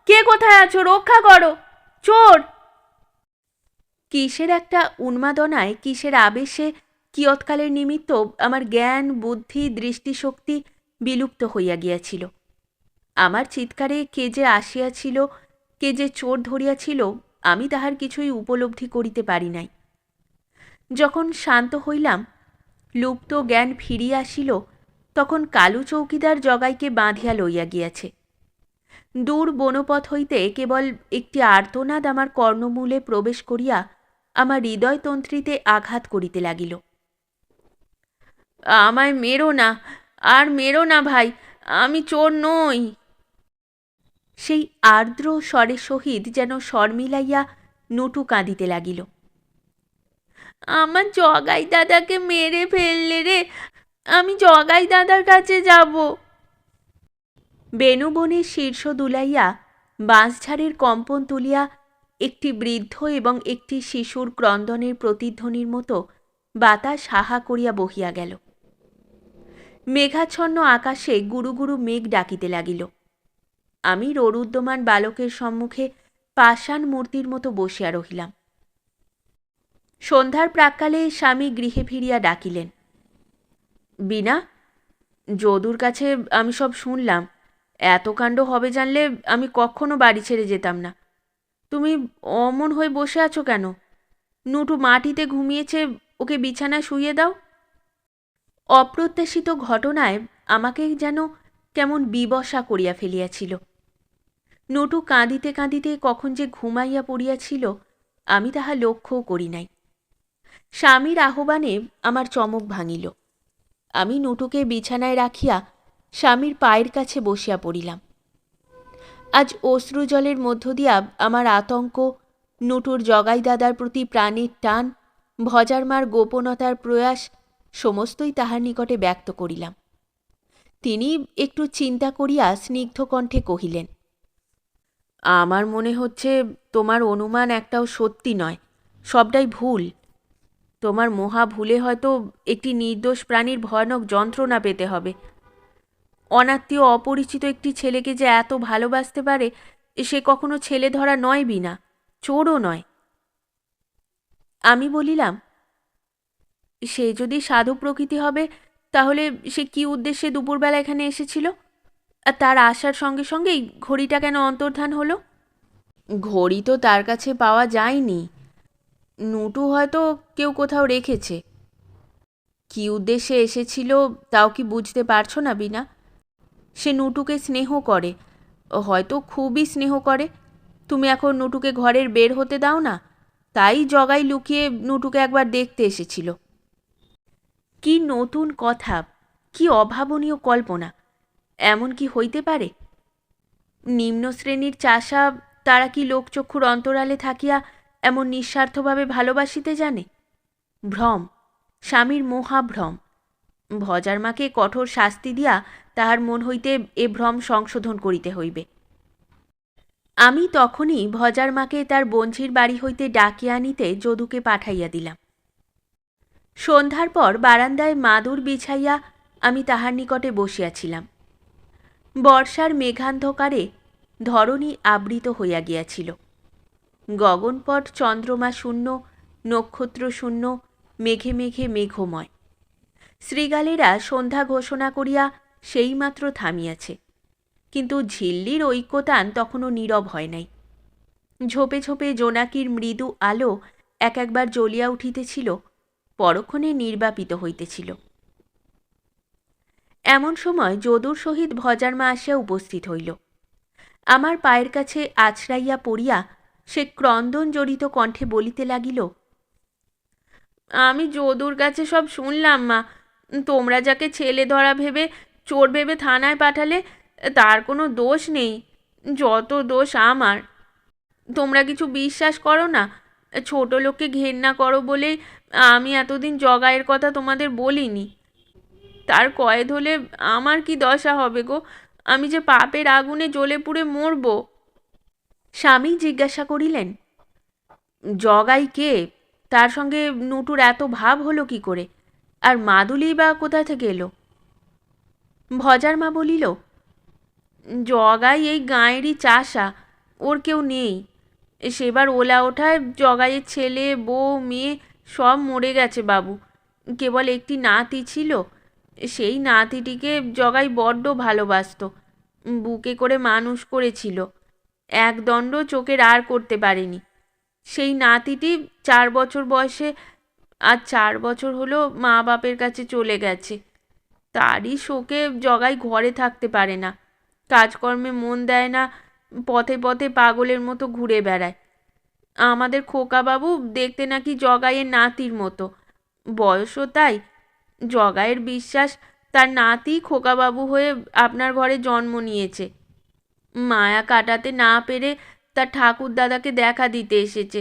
কে কোথায় আছো? রক্ষা করো! চোর! কিসের একটা উন্মাদনায়, কিসের আবেশে কিয়ৎকালের নিমিত্ত আমার জ্ঞান, বুদ্ধি, দৃষ্টিশক্তি বিলুপ্ত হইয়া গিয়াছিল। আমার চিৎকারে কে যে আসিয়াছিল, কে যে চোর ধরিয়াছিল, আমি তাহার কিছুই উপলব্ধি করিতে পারি নাই। যখন শান্ত হইলাম, লুপ্ত জ্ঞান ফিরিয়া আসিল, তখন কালু চৌকিদার জগাইকে বাঁধিয়া লইয়া গিয়াছে। দূর বনপথ হইতে কেবল একটি আর্তনাদ আমার কর্ণমূলে প্রবেশ করিয়া আমার হৃদয়তন্ত্রীতে আঘাত করিতে লাগিল। আমায় মেরো না, আর মেরো না ভাই, আমি চোর নই। সেই আর্দ্র স্বরের সহিত যেন স্বর মিলাইয়া নুটু কাঁদিতে লাগিল। আমার জগাই দাদাকে মেরে ফেললে রে, আমি জগাই দাদার কাছে যাব। বেণুবনের শীর্ষ দুলাইয়া বাঁশঝাড়ের কম্পন তুলিয়া একটি বৃদ্ধ এবং একটি শিশুর ক্রন্দনের প্রতিধ্বনির মতো বাতাস হাহা করিয়া বহিয়া গেল। মেঘাচ্ছন্ন আকাশে গুরু গুরু মেঘ ডাকিতে লাগিল। আমি রোরুদ্যমান বালকের সম্মুখে পাষাণ মূর্তির মতো বসিয়া রহিলাম। সন্ধ্যার প্রাক্কালে স্বামী গৃহে ফিরিয়া ডাকিলেন, বিনা, যদুর কাছে আমি সব শুনলাম। এত কাণ্ড হবে জানলে আমি কখনো বাড়ি ছেড়ে যেতাম না। তুমি অমন হয়ে বসে আছো কেন? নুটু মাটিতে ঘুমিয়েছে, ওকে বিছানায় শুইয়ে দাও। অপ্রত্যাশিত ঘটনায় আমাকে যেন কেমন বিবশা করিয়া ফেলিয়াছিল। নুটু কাঁদিতে কাঁদিতে কখন যে ঘুমাইয়া পড়িয়াছিল আমি তাহা লক্ষ্যও করি নাই। স্বামীর আহ্বানে আমার চমক ভাঙিল। আমি নুটুকে বিছানায় রাখিয়া স্বামীর পায়ের কাছে বসিয়া পড়িলাম। আজ অশ্রুজলের মধ্য দিয়া আমার আতঙ্ক, নুটুর জগাই দাদার প্রতি প্রাণের টান, ভজার মার গোপনতার প্রয়াস সমস্তই তাহার নিকটে ব্যক্ত করিলাম। তিনি একটু চিন্তা করিয়া স্নিগ্ধ কণ্ঠে কহিলেন, আমার মনে হচ্ছে তোমার অনুমান একটাও সত্যি নয়, সবটাই ভুল। তোমার মহা ভুলে হয়তো একটি নির্দোষ প্রাণীর ভয়ানক যন্ত্রণা পেতে হবে। অনাত্মীয় অপরিচিত একটি ছেলেকে যে এত ভালোবাসতে পারে, সে কখনো ছেলে ধরা নয় বিনা, চোরও নয়। আমি বলিলাম, সে যদি সাধু প্রকৃতি হবে, তাহলে সে কি উদ্দেশ্যে দুপুরবেলা এখানে এসেছিল? আর তার আসার সঙ্গে সঙ্গেই ঘড়িটা কেন অন্তর্ধান হলো? ঘড়ি তো তার কাছে পাওয়া যায়নি। নুটু হয়তো কেউ কোথাও রেখেছে। কি উদ্দেশ্যে এসেছিল তাও কি বুঝতে পারছো না বিনা? সে নুটুকে স্নেহ করে, হয়তো খুবই স্নেহ করে। তুমি এখন নুটুকে ঘরের বের হতে দাও না, তাই জগাই লুকিয়ে নুটুকে একবার দেখতে এসেছিল। কি নতুন কথা, কি অভাবনীয় কল্পনা! এমন কি হইতে পারে? নিম্ন শ্রেণীর চাষা, তারা কি লোকচক্ষুর অন্তরালে থাকিয়া এমন নিঃস্বার্থভাবে ভালোবাসিতে জানে? ভ্রম, স্বামীর মহাভ্রম। ভজার মাকে কঠোর শাস্তি দিয়া তাহার মন হইতে এ ভ্রম সংশোধন করিতে হইবে। আমি তখনই ভজার মাকে তার বঞ্ঝির বাড়ি হইতে ডাকিয়া আনিতে যদুকে পাঠাইয়া দিলাম। সন্ধ্যার পর বারান্দায় মাদুর বিছাইয়া আমি তাহার নিকটে বসিয়াছিলাম। বর্ষার মেঘান্ধকারে ধরণী আবৃত হইয়া গিয়াছিল। গগনপট চন্দ্রমা শূন্য, নক্ষত্র শূন্য, মেঘে মেঘে মেঘময়। শৃগালেরা সন্ধ্যা ঘোষণা করিয়া সেইমাত্র থামিয়াছে, কিন্তু ঝিল্লির ঐক্যতান তখনও নীরব হয় নাই। ঝোপে ঝোপে জোনাকির মৃদু আলো এক একবার জ্বলিয়া উঠিতেছিল, পরক্ষণে নির্বাপিত হইতেছিল। এমন সময় যদুর সহিত ভজার মা আসিয়া উপস্থিত হইল। আমার পায়ের কাছে আছড়াইয়া পড়িয়া সে ক্রন্দন জড়িত কণ্ঠে বলিতে লাগিল, আমি যদুর কাছে সব শুনলাম মা। তোমরা যাকে ছেলে ধরা ভেবে, চোর ভেবে থানায় পাঠালে, তার কোনো দোষ নেই, যত দোষ আমার। তোমরা কিছু বিশ্বাস করো না, ছোট লোককে ঘেন্না করো বলেই আমি এতদিন জগাইয়ের কথা তোমাদের বলিনি। তার কয়েদ হলে আমার কি দশা হবে গো? আমি যে পাপের আগুনে জ্বলে পুড়ে মরব। স্বামী জিজ্ঞাসা করিলেন, জগাই কে? তার সঙ্গে নুটুর এত ভাব হলো কি করে? আর মাদুলি বা কোথা থেকে এলো? ভজার মা বলিল, জগাই এই গাঁয়েরই চাষা, ওর কেউ নেই। সেবার ওলা ওঠায় জগাইয়ের ছেলে, বউ, মেয়ে সব মরে গেছে বাবু। কেবল একটি নাতি ছিল, সেই নাতিটিকে জগাই বড্ড ভালোবাসত, বুকে করে মানুষ করেছিল। একদণ্ড চোখের আর করতে পারেনি। সেই নাতিটি 4 বছর বয়সে, আর 4 বছর হলো মা বাপের কাছে চলে গেছে। তারই শোকে জগাই ঘরে থাকতে পারে না, কাজকর্মে মন দেয় না, পথে পথে পাগলের মতো ঘুরে বেড়ায়। আমাদের খোকাবাবু দেখতে নাকি জগাইয়ের নাতির মতো, বয়সও তাই। জগাইয়ের বিশ্বাস তার নাতি খোকাবাবু হয়ে আপনার ঘরে জন্ম নিয়েছে। মায়া কাটাতে না পেরে তার ঠাকুর দাদাকে দেখা দিতে এসেছে।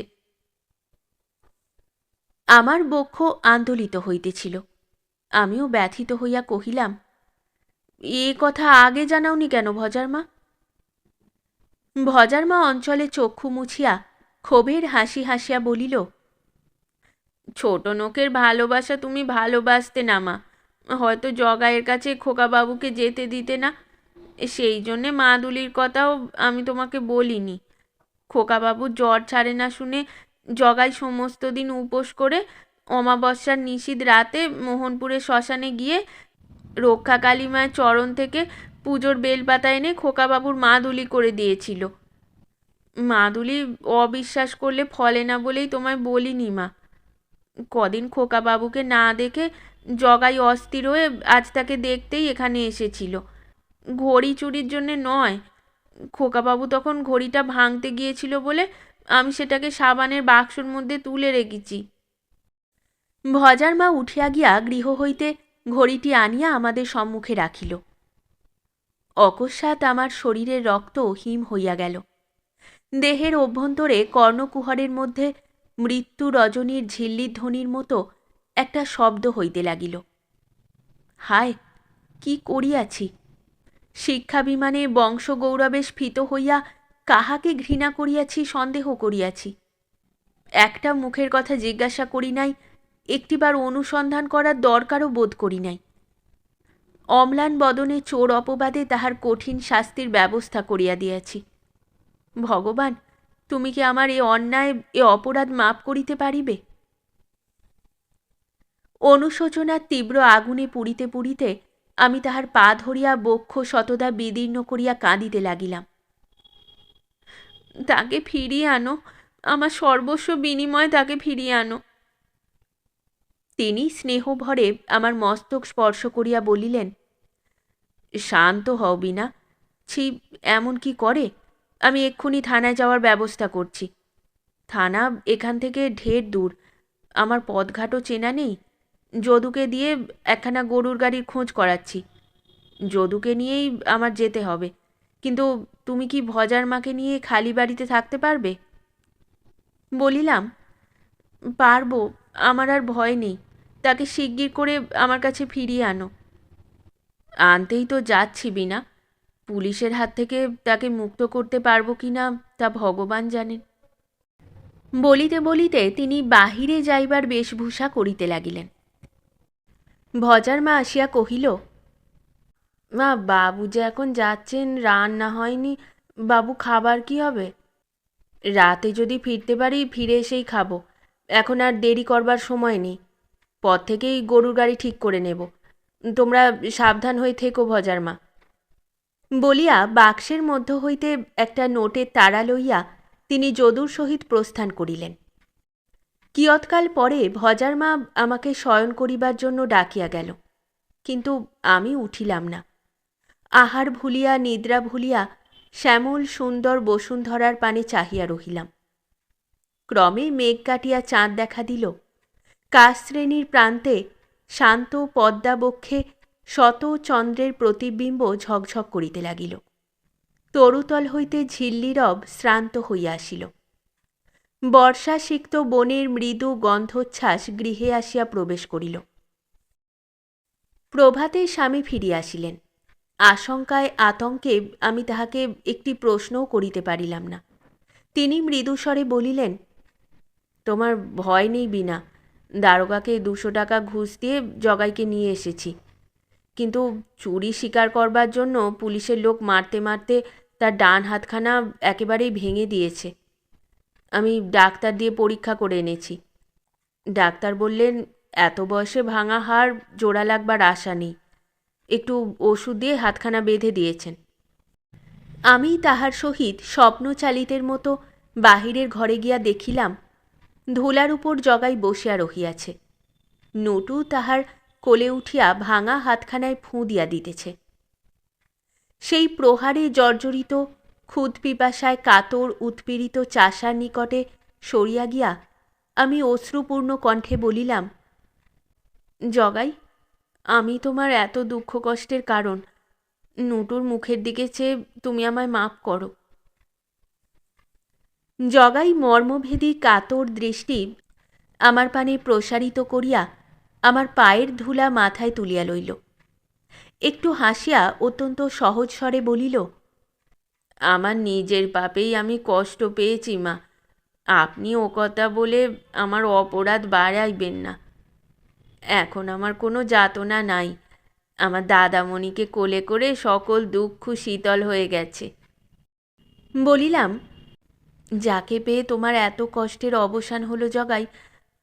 আমার বক্ষ আন্দোলিত হইতেছিল। আমিও ব্যথিত হইয়া কহিলাম, এ কথা আগে জানাওনি কেন ভজার মা? ভজার মা অঞ্চলে চক্ষু মুছিয়া ক্ষোভের হাসি হাসিয়া বলিল, ছোট নোকের ভালোবাসা তুমি ভালোবাসতে না মা, হয়তো জগাইয়ের কাছে খোকাবাবুকে যেতে দিতে না, সেই জন্যে মাদুলির কথাও আমি তোমাকে বলিনি। খোকাবাবুর জ্বর ছাড়ে না শুনে জগাই সমস্ত দিন উপোস করে অমাবস্যার নিশীথ রাতে মোহনপুরের শ্মশানে গিয়ে রক্ষা কালীমায়ের চরণ থেকে পুজোর বেলপাতা এনে খোকাবাবুর মাদুলি করে দিয়েছিল। মাদুলি অবিশ্বাস করলে ফলে না বলেই তোমায় বলিনি মা। কদিন খোকাবাবুকে না দেখে জগাই অস্থির হয়ে আজ তাকে দেখতেই এখানে এসেছিল, ঘড়ি চুরির জন্যে নয়। খোকাবাবু তখন ঘড়িটা ভাঙতে গিয়েছিল বলে আমি সেটাকে সাবানের বাক্সর মধ্যে তুলে রেখেছি। ভজার মা উঠিয়া গিয়া গৃহ হইতে ঘড়িটি আনিয়া আমাদের সম্মুখে রাখিল। অকস্মাৎ আমার শরীরের রক্ত হিম হইয়া গেল। দেহের অভ্যন্তরে কর্ণকুহরের মধ্যে মৃত্যু রজনীর ঝিল্লির ধ্বনির মতো একটা শব্দ হইতে লাগিল। হায়, কি করিয়াছি! শিক্ষাভিমানে বংশগৌরবে স্ফীত হইয়া কাহাকে ঘৃণা করিয়াছি সন্দেহ করিয়াছি। একটা মুখের কথা জিজ্ঞাসা করি নাই, একটিবার অনুসন্ধান করার দরকারও বোধ করি নাই। অম্লান বদনে চোর অপবাদে তাহার কঠিন শাস্তির ব্যবস্থা করিয়া দিয়াছি। ভগবান, তুমি কি আমার এ অন্যায়, এ অপরাধ মাপ করিতে পারিবে? অনুশোচনার তীব্র আগুনে পুড়িতে পুড়িতে আমি তাহার পা ধরিয়া বক্ষ শতদা বিদীর্ণ করিয়া কাঁদিতে লাগিলাম। তাকে ফিরিয়ে আনো, আমার সর্বস্ব বিনিময়ে তাকে ফিরিয়ে আনো। তিনি স্নেহভরে আমার মস্তক স্পর্শ করিয়া বলিলেন, শান্ত হও বিনা। ছি, এমন কি করে? আমি এক্ষুনি থানায় যাওয়ার ব্যবস্থা করছি। থানা এখান থেকে ঢের দূর, আমার পথঘাটও চেনা নেই। যদুকে দিয়ে একখানা গরুর গাড়ির খোঁজ করাচ্ছি। যদুকে নিয়েই আমার যেতে হবে। কিন্তু তুমি কি ভজার মাকে নিয়ে খালি বাড়িতে থাকতে পারবে? বলিলাম, পারবো, আমার আর ভয় নেই। তাকে শিগগির করে আমার কাছে ফিরিয়ে আনো। আনতেই তো যাচ্ছি বিনা। পুলিশের হাত থেকে তাকে মুক্ত করতে পারবো কি না তা ভগবান জানেন। বলিতে বলিতে তিনি বাহিরে যাইবার বেশভূষা করিতে লাগিলেন। ভজার মা আসিয়া কহিল, মা, বাবু যে এখন যাচ্ছেন, রান্না হয়নি, বাবু খাবার কি হবে? রাতে যদি ফিরতে পারি ফিরে এসেই খাবো। এখন আর দেরি করবার সময় নেই। পথ থেকেই গরুর গাড়ি ঠিক করে নেব। তোমরা সাবধান হয়ে থেকো ভজার মা। বলিয়া বাক্সের মধ্য হইতে একটা নোটের তাড়া লইয়া তিনি যদুর সহিত প্রস্থান করিলেন। কিয়ৎকাল পরে ভজার মা আমাকে শয়ন করিবার জন্য ডাকিয়া গেল, কিন্তু আমি উঠিলাম না। আহার ভুলিয়া নিদ্রা ভুলিয়া শ্যামল সুন্দর বসুন্ধরার পানে চাহিয়া রহিলাম। ক্রমে মেঘ কাটিয়া চাঁদ দেখা দিল। কাশশ্রেণীর প্রান্তে শান্ত পদ্মাবক্ষে শত চন্দ্রের প্রতিবিম্ব ঝকঝক করিতে লাগিল। তরুতল হইতে ঝিল্লিরব শ্রান্ত হইয়া আসিল। বর্ষাসিক্ত বনের মৃদু গন্ধোচ্ছ্বাস গৃহে আসিয়া প্রবেশ করিল। প্রভাতে স্বামী ফিরিয়া আসিলেন। আশঙ্কায় আতঙ্কে আমি তাহাকে একটি প্রশ্নও করিতে পারিলাম না। তিনি মৃদুস্বরে বলিলেন, তোমার ভয় নেই বিনা। দারোগাকে 200 টাকা ঘুষ দিয়ে জগাইকে নিয়ে এসেছি। কিন্তু চুরি স্বীকার করবার জন্য পুলিশের লোক মারতে মারতে তার ডান হাতখানা একেবারেই ভেঙে দিয়েছে। আমি ডাক্তার দিয়ে পরীক্ষা করে এনেছি। ডাক্তার বললেন, এত বয়সে ভাঙা হাড় জোড়া লাগবার আশা নেই। একটু ওষুধ দিয়ে হাতখানা বেঁধে দিয়েছেন। আমি তাহার সহিত স্বপ্নচালিতের মতো বাহিরের ঘরে গিয়া দেখিলাম, ধুলার উপর জগাই বসিয়া রহিয়াছে। নটু তাহার কোলে উঠিয়া ভাঙা হাতখানায় ফুঁ দিয়া দিতেছে। সেই প্রহারে জর্জরিত ক্ষুদ পিপাসায় কাতর উৎপীড়িত চাষার নিকটে সরিয়া গিয়া আমি অশ্রুপূর্ণ কণ্ঠে বলিলাম, জগাই, আমি তোমার এত দুঃখ কষ্টের কারণ। নটুর মুখের দিকে চেয়ে তুমি আমায় মাপ করো। জগাই মর্মভেদী কাতর দৃষ্টি আমার পানে প্রসারিত করিয়া আমার পায়ের ধুলা মাথায় তুলিয়া লইল। একটু হাসিয়া অত্যন্ত সহজ স্বরে বলিল, আমার নিজের পাপেই আমি কষ্ট পেয়েছি মা। আপনি ও কথা বলে আমার অপরাধ বাড়াইবেন না। এখন আমার কোনো যাতনা নাই। আমার দাদামণিকে কোলে করে সকল দুঃখ শীতল হয়ে গেছে। বলিলাম, যাকে পেয়ে তোমার এত কষ্টের অবসান হলো জগাই,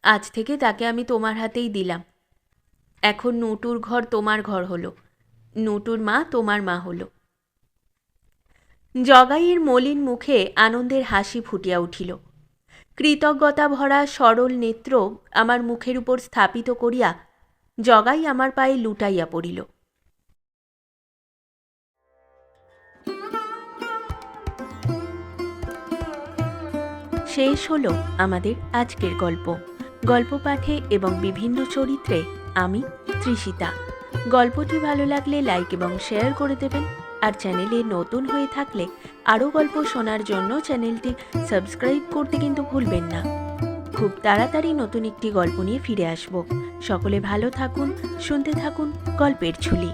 আজ থেকে তাকে আমি তোমার হাতেই দিলাম। এখন নটুর ঘর তোমার ঘর হলো, নটুর মা তোমার মা হলো। জগাইয়ের মলিন মুখে আনন্দের হাসি ফুটিয়া উঠিল। কৃতজ্ঞতা ভরা সরল নেত্র আমার মুখের উপর স্থাপিত করিয়া জগাই আমার পায়ে লুটাইয়া পড়িল। শেষ হলো আমাদের আজকের গল্প। গল্প পাঠে এবং বিভিন্ন চরিত্রে আমি তৃষিতা। গল্পটি ভালো লাগলে লাইক এবং শেয়ার করে দেবেন, আর চ্যানেলে নতুন হয়ে থাকলে আরও গল্প শোনার জন্য চ্যানেলটি সাবস্ক্রাইব করতে কিন্তু ভুলবেন না। খুব তাড়াতাড়ি নতুন একটি গল্প নিয়ে ফিরে আসব। সকলে ভালো থাকুন, শুনতে থাকুন গল্পের ঝুলি।